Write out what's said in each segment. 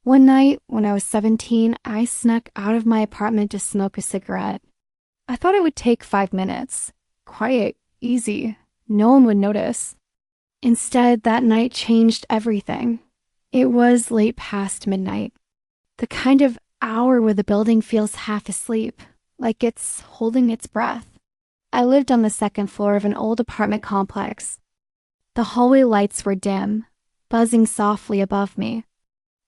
One night, when I was 17, I snuck out of my apartment to smoke a cigarette. I thought it would take 5 minutes. Quiet, easy. No one would notice. Instead, that night changed everything. It was late past midnight. The kind of hour where the building feels half asleep, like it's holding its breath. I lived on the second floor of an old apartment complex. The hallway lights were dim, buzzing softly above me.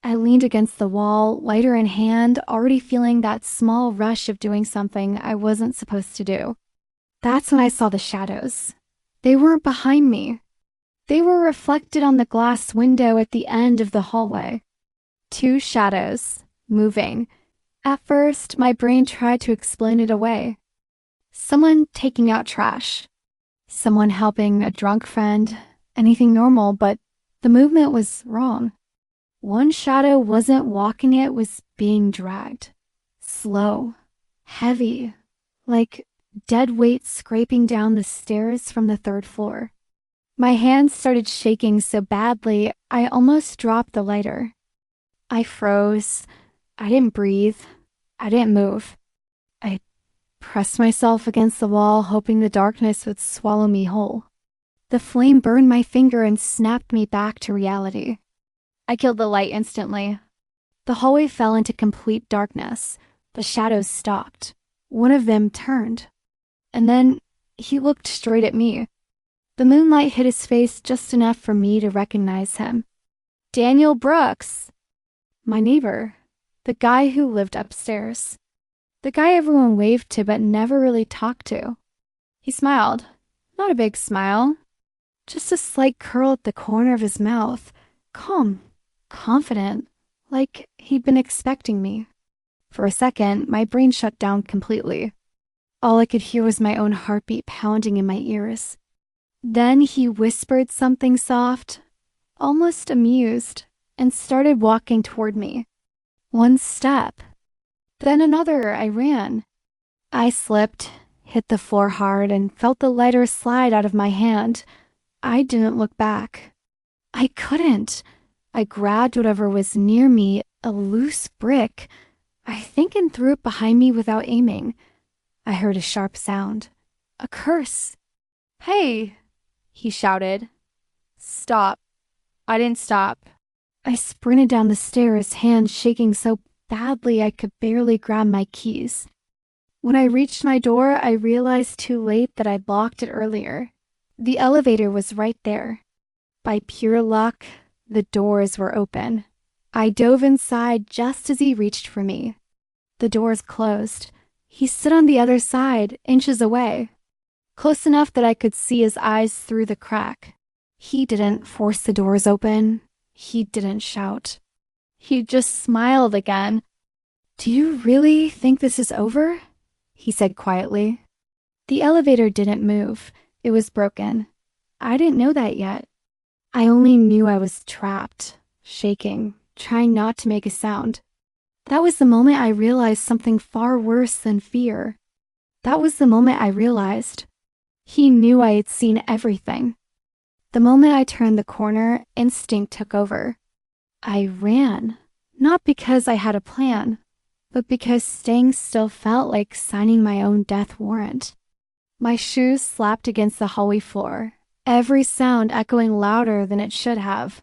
I leaned against the wall, lighter in hand, already feeling that small rush of doing something I wasn't supposed to do. That's when I saw the shadows. They weren't behind me. They were reflected on the glass window at the end of the hallway. Two shadows, moving. At first, my brain tried to explain it away. Someone taking out trash. Someone helping a drunk friend. Anything normal, but the movement was wrong. One shadow wasn't walking, it was being dragged. Slow, heavy, like dead weight scraping down the stairs from the third floor. My hands started shaking so badly, I almost dropped the lighter. I froze. I didn't breathe. I didn't move. I pressed myself against the wall, hoping the darkness would swallow me whole. The flame burned my finger and snapped me back to reality. I killed the light instantly. The hallway fell into complete darkness. The shadows stopped. One of them turned. And then he looked straight at me. The moonlight hit his face just enough for me to recognize him. Daniel Brooks! My neighbor. The guy who lived upstairs. The guy everyone waved to but never really talked to. He smiled. Not a big smile. Just a slight curl at the corner of his mouth. Calm. Confident, like he'd been expecting me. For a second, my brain shut down completely. All I could hear was my own heartbeat pounding in my ears. Then he whispered something soft, almost amused, and started walking toward me. One step. Then another. I ran. I slipped, hit the floor hard, and felt the lighter slide out of my hand. I didn't look back. I couldn't. I grabbed whatever was near me, a loose brick, I think, and threw it behind me without aiming. I heard a sharp sound. A curse. Hey, he shouted. Stop. I didn't stop. I sprinted down the stairs, hands shaking so badly I could barely grab my keys. When I reached my door, I realized too late that I'd locked it earlier. The elevator was right there. By pure luck, the doors were open. I dove inside just as he reached for me. The doors closed. He stood on the other side, inches away. Close enough that I could see his eyes through the crack. He didn't force the doors open. He didn't shout. He just smiled again. Do you really think this is over? He said quietly. The elevator didn't move. It was broken. I didn't know that yet. I only knew I was trapped, shaking, trying not to make a sound. That was the moment I realized something far worse than fear. That was the moment I realized he knew I had seen everything. The moment I turned the corner, instinct took over. I ran, not because I had a plan, but because staying still felt like signing my own death warrant. My shoes slapped against the hallway floor, every sound echoing louder than it should have.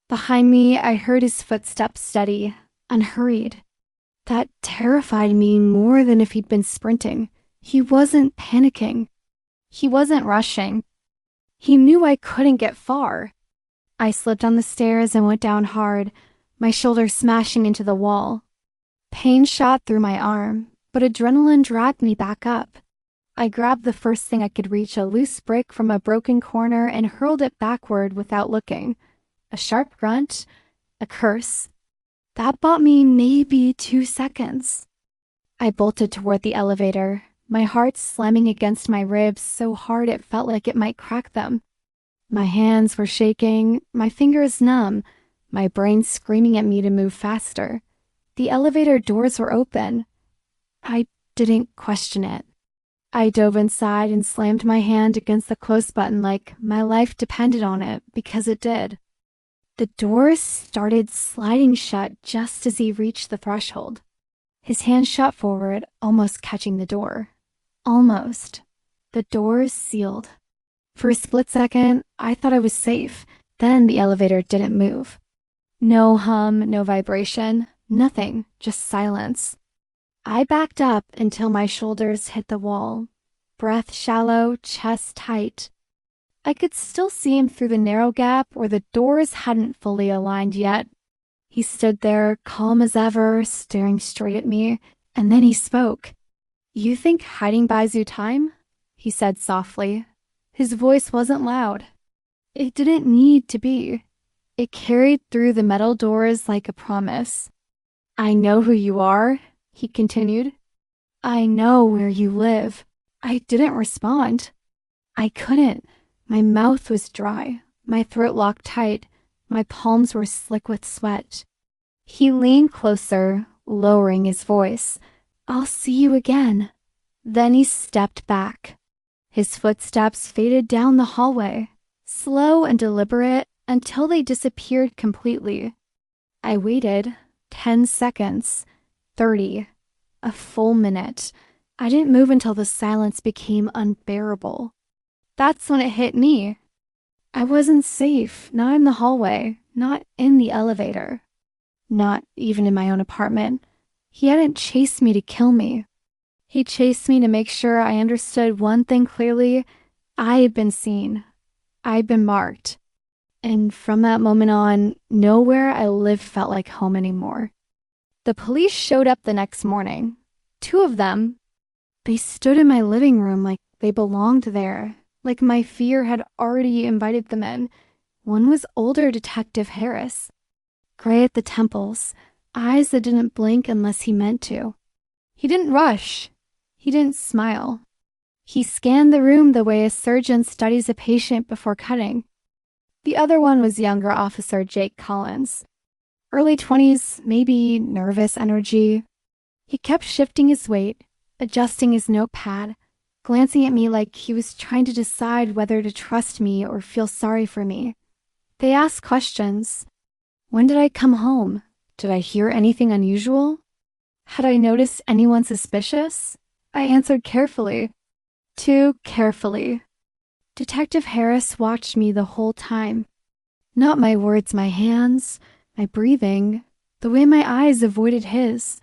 Behind me, I heard his footsteps steady, unhurried. That terrified me more than if he'd been sprinting. He wasn't panicking. He wasn't rushing. He knew I couldn't get far. I slipped on the stairs and went down hard, my shoulder smashing into the wall. Pain shot through my arm, but adrenaline dragged me back up. I grabbed the first thing I could reach, a loose brick from a broken corner, and hurled it backward without looking. A sharp grunt, a curse. That bought me maybe 2 seconds. I bolted toward the elevator, my heart slamming against my ribs so hard it felt like it might crack them. My hands were shaking, my fingers numb, my brain screaming at me to move faster. The elevator doors were open. I didn't question it. I dove inside and slammed my hand against the close button like my life depended on it, because it did. The doors started sliding shut just as he reached the threshold. His hand shot forward, almost catching the door. Almost. The doors sealed. For a split second, I thought I was safe. Then the elevator didn't move. No hum, no vibration, nothing, just silence. I backed up until my shoulders hit the wall. Breath shallow, chest tight. I could still see him through the narrow gap where the doors hadn't fully aligned yet. He stood there, calm as ever, staring straight at me, and then he spoke. "You think hiding buys you time?" he said softly. His voice wasn't loud. It didn't need to be. It carried through the metal doors like a promise. "I know who you are," he continued. "I know where you live." I didn't respond. I couldn't. My mouth was dry, my throat locked tight, my palms were slick with sweat. He leaned closer, lowering his voice. "I'll see you again." Then he stepped back. His footsteps faded down the hallway, slow and deliberate until they disappeared completely. I waited 10 seconds, 30, a full minute. I didn't move until the silence became unbearable. That's when it hit me. I wasn't safe, not in the hallway, not in the elevator, not even in my own apartment. He hadn't chased me to kill me. He chased me to make sure I understood one thing clearly. I had been seen. I'd been marked. And from that moment on, nowhere I lived felt like home anymore. The police showed up the next morning. 2 of them. They stood in my living room like they belonged there, like my fear had already invited them in. One was older Detective Harris, gray at the temples, eyes that didn't blink unless he meant to. He didn't rush. He didn't smile. He scanned the room the way a surgeon studies a patient before cutting. The other one was younger Officer Jake Collins. Early 20s, maybe nervous energy. He kept shifting his weight, adjusting his notepad, glancing at me like he was trying to decide whether to trust me or feel sorry for me. They asked questions. When did I come home? Did I hear anything unusual? Had I noticed anyone suspicious? I answered carefully. Too carefully. Detective Harris watched me the whole time. Not my words, my hands, my breathing, the way my eyes avoided his.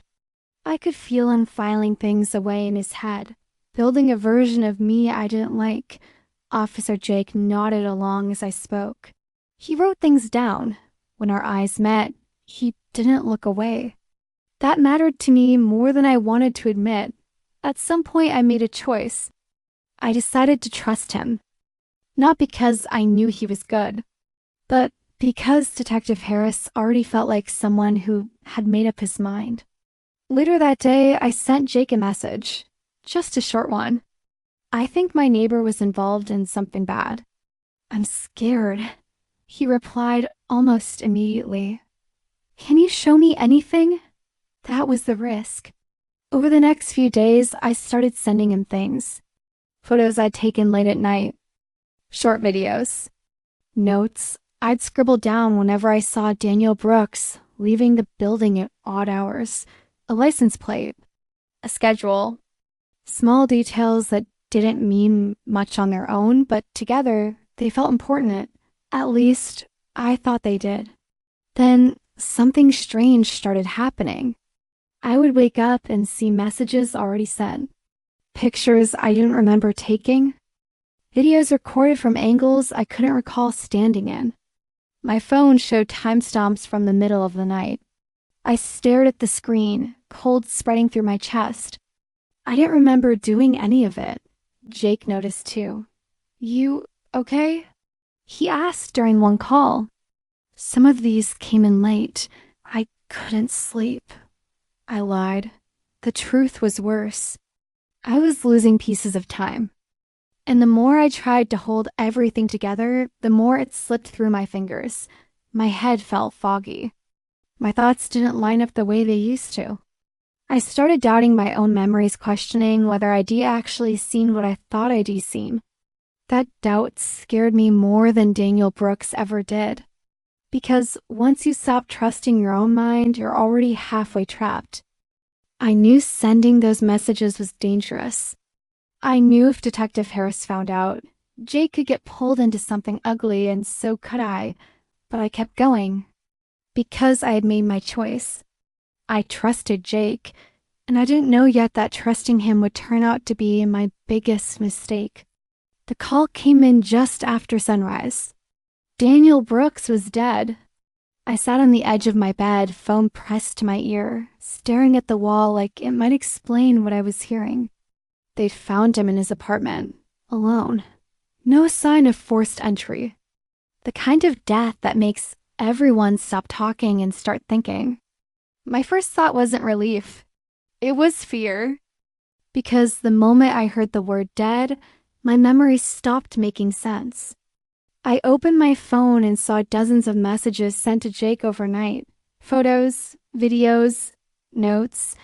I could feel him filing things away in his head, building a version of me I didn't like. Officer Jake nodded along as I spoke. He wrote things down. When our eyes met, he didn't look away. That mattered to me more than I wanted to admit. At some point, I made a choice. I decided to trust him. Not because I knew he was good, but because Detective Harris already felt like someone who had made up his mind. Later that day, I sent Jake a message. Just a short one. "I think my neighbor was involved in something bad. I'm scared." He replied almost immediately. "Can you show me anything?" That was the risk. Over the next few days, I started sending him things. Photos I'd taken late at night. Short videos. Notes I'd scribbled down whenever I saw Daniel Brooks leaving the building at odd hours. A license plate. A schedule. Small details that didn't mean much on their own, but together they felt important. At least, I thought they did. Then something strange started happening. I would wake up and see messages already sent. Pictures I didn't remember taking. Videos recorded from angles I couldn't recall standing in. My phone showed timestamps from the middle of the night. I stared at the screen, cold spreading through my chest. I didn't remember doing any of it. Jake noticed too. "You okay?" he asked during one call. "Some of these came in late. I couldn't sleep." I lied. The truth was worse. I was losing pieces of time. And the more I tried to hold everything together, the more it slipped through my fingers. My head felt foggy. My thoughts didn't line up the way they used to. I started doubting my own memories, questioning whether I'd actually seen what I thought I'd seen. That doubt scared me more than Daniel Brooks ever did. Because once you stop trusting your own mind, you're already halfway trapped. I knew sending those messages was dangerous. I knew if Detective Harris found out, Jake could get pulled into something ugly, and so could I. But I kept going. Because I had made my choice. I trusted Jake, and I didn't know yet that trusting him would turn out to be my biggest mistake. The call came in just after sunrise. Daniel Brooks was dead. I sat on the edge of my bed, phone pressed to my ear, staring at the wall like it might explain what I was hearing. They'd found him in his apartment, alone. No sign of forced entry. The kind of death that makes everyone stop talking and start thinking. My first thought wasn't relief. It was fear. Because the moment I heard the word dead, my memory stopped making sense. I opened my phone and saw dozens of messages sent to Jake overnight. Photos, videos, notes,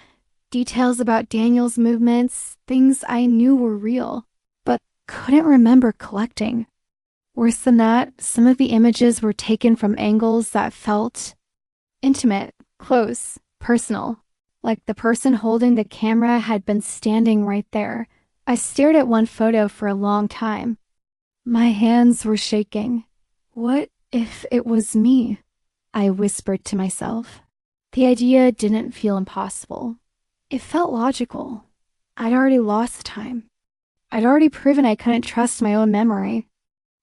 details about Daniel's movements, things I knew were real, but couldn't remember collecting. Worse than that, some of the images were taken from angles that felt intimate, close, personal, like the person holding the camera had been standing right there. I stared at one photo for a long time. My hands were shaking. What if it was me? I whispered to myself. The idea didn't feel impossible. It felt logical. I'd already lost time. I'd already proven I couldn't trust my own memory.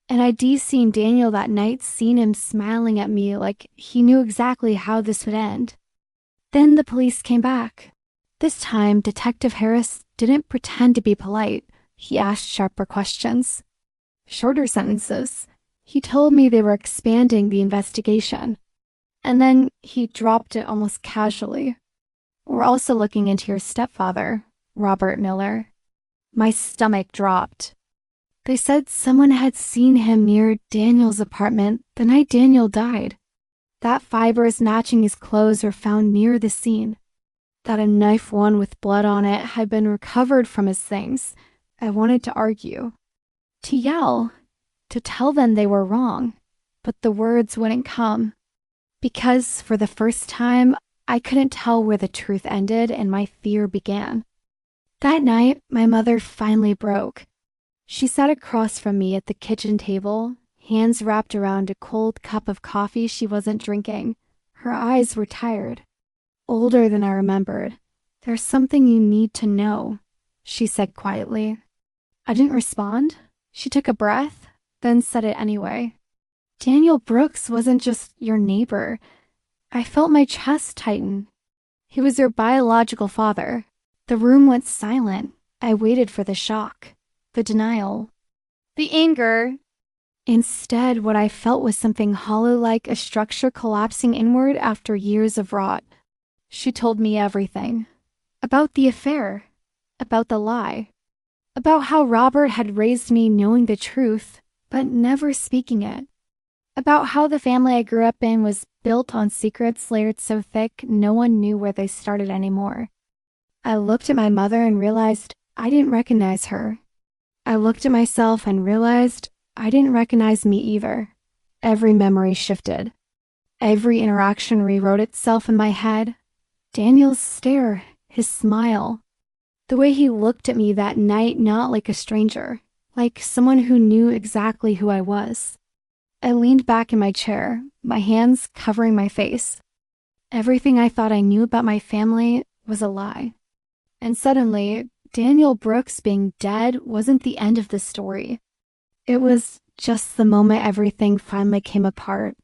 And I'd seen Daniel that night, seen him smiling at me like he knew exactly how this would end. Then the police came back. This time, Detective Harris didn't pretend to be polite. He asked sharper questions. Shorter sentences. He told me they were expanding the investigation. And then he dropped it almost casually. We're also looking into your stepfather, Robert Miller. My stomach dropped. They said someone had seen him near Daniel's apartment the night Daniel died. That fibers matching his clothes were found near the scene. That a knife one with blood on it had been recovered from his things. I wanted to argue. To yell. To tell them they were wrong. But the words wouldn't come. Because for the first time, I couldn't tell where the truth ended and my fear began. That night, my mother finally broke. She sat across from me at the kitchen table, hands wrapped around a cold cup of coffee she wasn't drinking. Her eyes were tired. Older than I remembered. There's something you need to know, she said quietly. I didn't respond. She took a breath, then said it anyway. Daniel Brooks wasn't just your neighbor. I felt my chest tighten. He was your biological father. The room went silent. I waited for the shock, the denial, the anger. Instead, what I felt was something hollow, like a structure collapsing inward after years of rot. She told me everything. About the affair. About the lie. About how Robert had raised me knowing the truth, but never speaking it. About how the family I grew up in was built on secrets layered so thick no one knew where they started anymore. I looked at my mother and realized I didn't recognize her. I looked at myself and realized I didn't recognize me either. Every memory shifted. Every interaction rewrote itself in my head. Daniel's stare, his smile. The way he looked at me that night, not like a stranger, like someone who knew exactly who I was. I leaned back in my chair, my hands covering my face. Everything I thought I knew about my family was a lie. And suddenly, Daniel Brooks being dead wasn't the end of the story. It was just the moment everything finally came apart.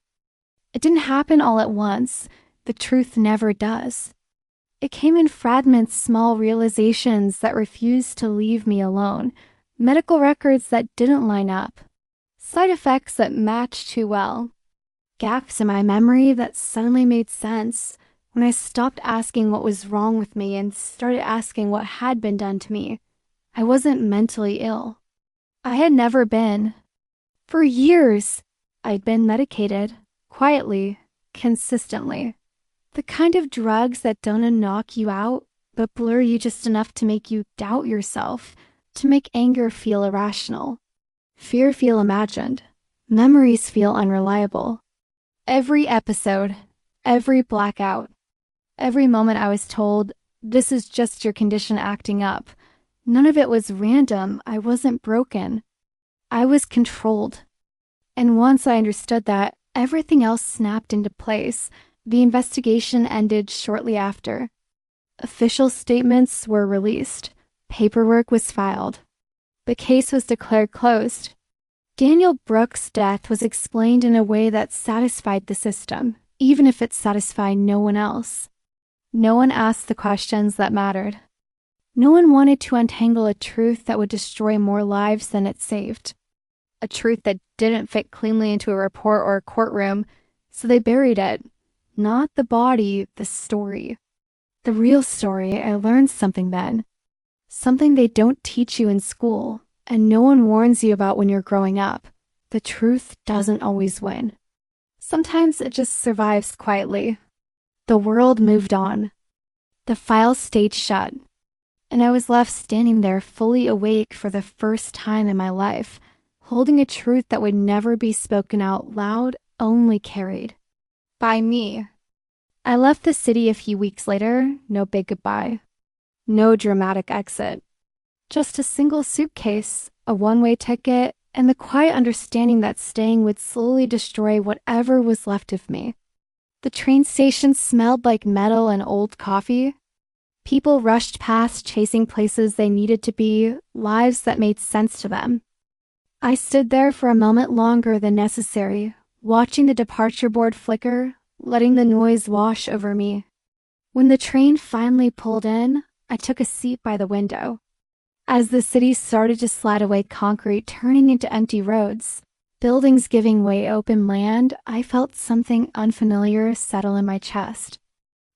It didn't happen all at once. The truth never does. It came in fragments, small realizations that refused to leave me alone, medical records that didn't line up, side effects that matched too well, gaps in my memory that suddenly made sense when I stopped asking what was wrong with me and started asking what had been done to me. I wasn't mentally ill. I had never been. For years, I'd been medicated, quietly, consistently. The kind of drugs that don't knock you out, but blur you just enough to make you doubt yourself, to make anger feel irrational, fear feel imagined, memories feel unreliable. Every episode, every blackout, every moment I was told, this is just your condition acting up. None of it was random. I wasn't broken. I was controlled. And once I understood that, everything else snapped into place. The investigation ended shortly after. Official statements were released. Paperwork was filed. The case was declared closed. Daniel Brooks' death was explained in a way that satisfied the system, even if it satisfied no one else. No one asked the questions that mattered. No one wanted to untangle a truth that would destroy more lives than it saved. A truth that didn't fit cleanly into a report or a courtroom, so they buried it. Not the body, the story. The real story. I learned something then. Something they don't teach you in school, and no one warns you about when you're growing up. The truth doesn't always win. Sometimes it just survives quietly. The world moved on. The file stayed shut. And I was left standing there fully awake for the first time in my life, holding a truth that would never be spoken out loud, only carried. By me. I left the city a few weeks later, no big goodbye. No dramatic exit. Just a single suitcase, a one-way ticket, and the quiet understanding that staying would slowly destroy whatever was left of me. The train station smelled like metal and old coffee. People rushed past, chasing places they needed to be, lives that made sense to them. I stood there for a moment longer than necessary, watching the departure board flicker, letting the noise wash over me. When the train finally pulled in, I took a seat by the window. As the city started to slide away concrete, turning into empty roads, buildings giving way open land, I felt something unfamiliar settle in my chest.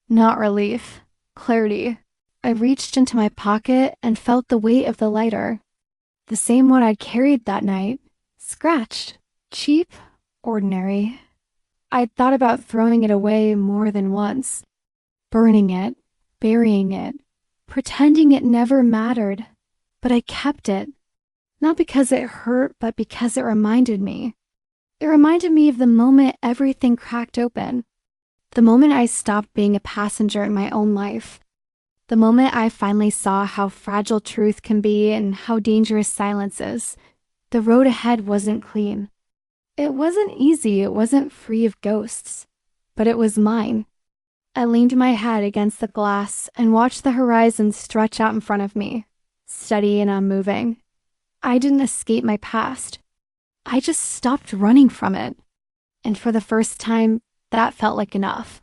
Not relief. Clarity. I reached into my pocket and felt the weight of the lighter. The same one I'd carried that night. Scratched. Cheap. Ordinary. I'd thought about throwing it away more than once. Burning it. Burying it. Pretending it never mattered. But I kept it. Not because it hurt, but because it reminded me. It reminded me of the moment everything cracked open. The moment I stopped being a passenger in my own life. The moment I finally saw how fragile truth can be and how dangerous silence is. The road ahead wasn't clean. It wasn't easy, it wasn't free of ghosts. But it was mine. I leaned my head against the glass and watched the horizon stretch out in front of me, steady and unmoving. I didn't escape my past. I just stopped running from it. And for the first time, that felt like enough.